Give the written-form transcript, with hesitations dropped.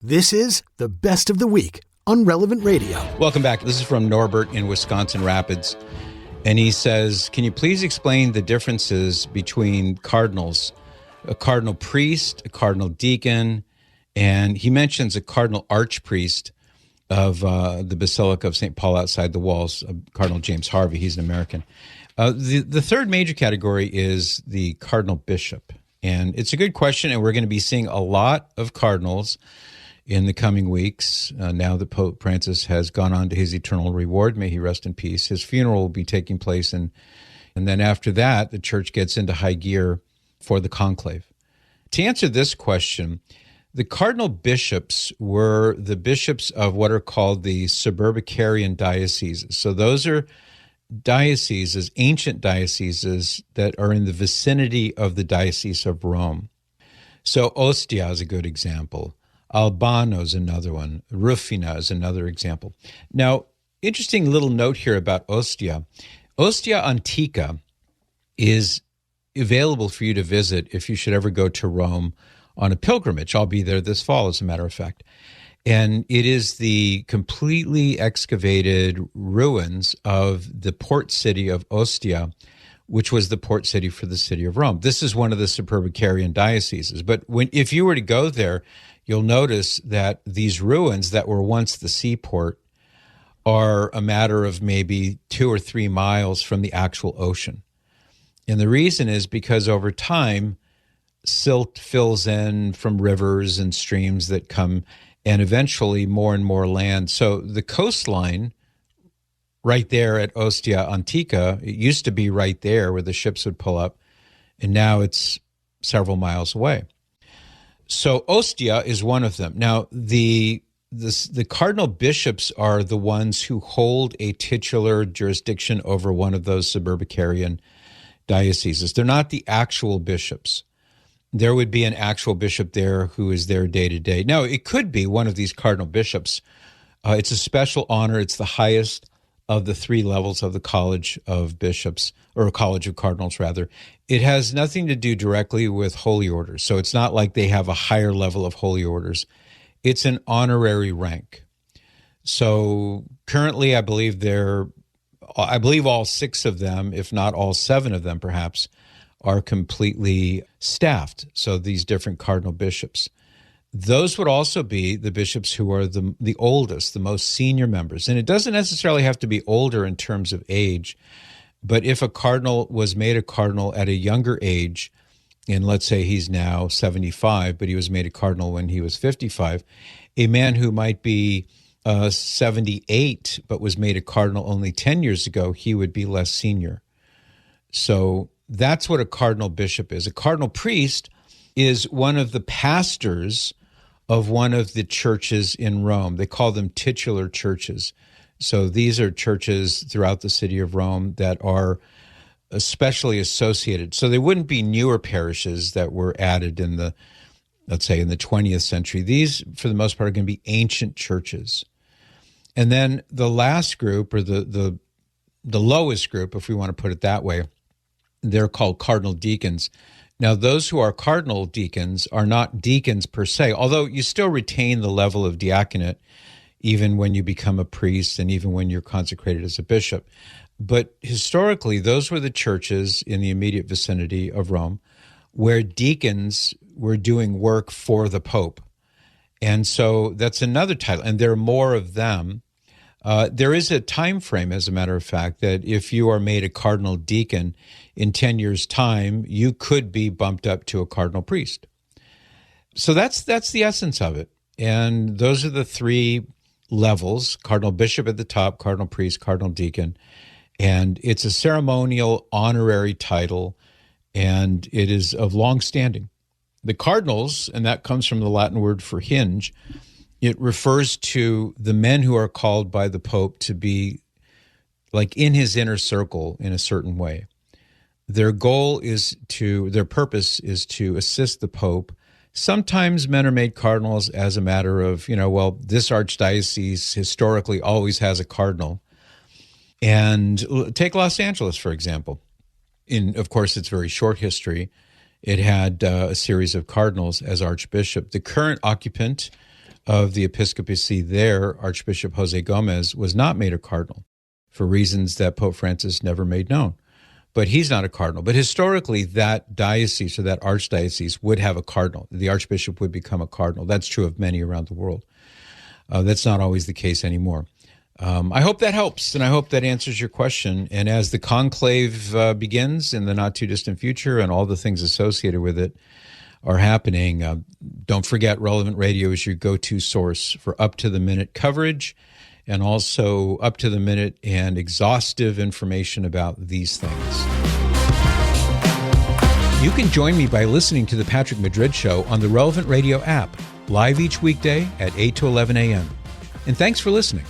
This is the best of the week on Relevant Radio. Welcome back. This is from Norbert in Wisconsin Rapids. And he says, can you please explain the differences between cardinals, a Cardinal Priest, a Cardinal Deacon, and he mentions a Cardinal Archpriest of the Basilica of St. Paul outside the walls, Cardinal James Harvey. He's an American. The third major category is the Cardinal Bishop. And it's a good question, and we're going to be seeing a lot of cardinals in the coming weeks. Now that Pope Francis has gone on to his eternal reward, may he rest in peace. His funeral will be taking place, and then after that, the church gets into high gear for the conclave. To answer this question, the Cardinal Bishops were the bishops of what are called the suburbicarian dioceses. So those are dioceses, ancient dioceses that are in the vicinity of the Diocese of Rome. So Ostia is a good example. Albano is another one. Rufina is another example. Now, interesting little note here about Ostia. Ostia Antica is available for you to visit if you should ever go to Rome on a pilgrimage. I'll be there this fall, as a matter of fact. And it is the completely excavated ruins of the port city of Ostia, which was the port city for the city of Rome. This is one of the suburbicarian dioceses. But if you were to go there, you'll notice that these ruins that were once the seaport are a matter of maybe 2 or 3 miles from the actual ocean. And the reason is because over time, silt fills in from rivers and streams that come, and eventually more and more land. So the coastline right there at Ostia Antica, it used to be right there where the ships would pull up, and now it's several miles away. So Ostia is one of them. Now, the Cardinal Bishops are the ones who hold a titular jurisdiction over one of those suburbicarian dioceses. They're not the actual bishops. There would be an actual bishop there who is there day to day. Now, it could be one of these Cardinal Bishops. It's a special honor. It's the highest of the 3 levels of the College of Bishops, or College of Cardinals, rather. It has nothing to do directly with holy orders. So it's not like they have a higher level of holy orders. It's an honorary rank. So currently, I believe all 6 of them, if not all 7 of them perhaps, are completely staffed. So these different Cardinal Bishops. Those would also be the bishops who are the oldest, the most senior members. And it doesn't necessarily have to be older in terms of age, but if a cardinal was made a cardinal at a younger age, and let's say he's now 75, but he was made a cardinal when he was 55, a man who might be 78 but was made a cardinal only 10 years ago, he would be less senior. So that's what a Cardinal Bishop is. A Cardinal Priest is one of the pastors of one of the churches in Rome. They call them titular churches. So these are churches throughout the city of Rome that are especially associated. So they wouldn't be newer parishes that were added in the, let's say, in the 20th century. These, for the most part, are going to be ancient churches. And then the last group, or the lowest group, if we want to put it that way, they're called Cardinal Deacons. Now, those who are Cardinal Deacons are not deacons per se, although you still retain the level of diaconate even when you become a priest and even when you're consecrated as a bishop. But historically, those were the churches in the immediate vicinity of Rome where deacons were doing work for the Pope. And so that's another title, and there are more of them. There is a time frame, as a matter of fact, that if you are made a Cardinal Deacon in 10 years' time, you could be bumped up to a Cardinal Priest. So that's the essence of it. And those are the 3 levels: Cardinal Bishop at the top, Cardinal Priest, Cardinal Deacon. And it's a ceremonial honorary title, and it is of long standing. The cardinals, and that comes from the Latin word for hinge, it refers to the men who are called by the Pope to be like in his inner circle in a certain way. Their purpose is to assist the Pope. Sometimes men are made cardinals as a matter of, this archdiocese historically always has a cardinal. And take Los Angeles, for example. In, of course, its very short history, it had a series of cardinals as archbishop. The current occupant of the episcopacy there, Archbishop Jose Gomez, was not made a cardinal for reasons that Pope Francis never made known. But he's not a cardinal. But historically, that diocese or that archdiocese would have a cardinal. The archbishop would become a cardinal. That's true of many around the world. That's not always the case anymore. I hope that helps, and I hope that answers your question. And as the conclave begins in the not-too-distant future and all the things associated with it are happening, don't forget Relevant Radio is your go-to source for up-to-the-minute coverage and also up-to-the-minute and exhaustive information about these things. You can join me by listening to The Patrick Madrid Show on the Relevant Radio app, live each weekday at 8 to 11 a.m. And thanks for listening.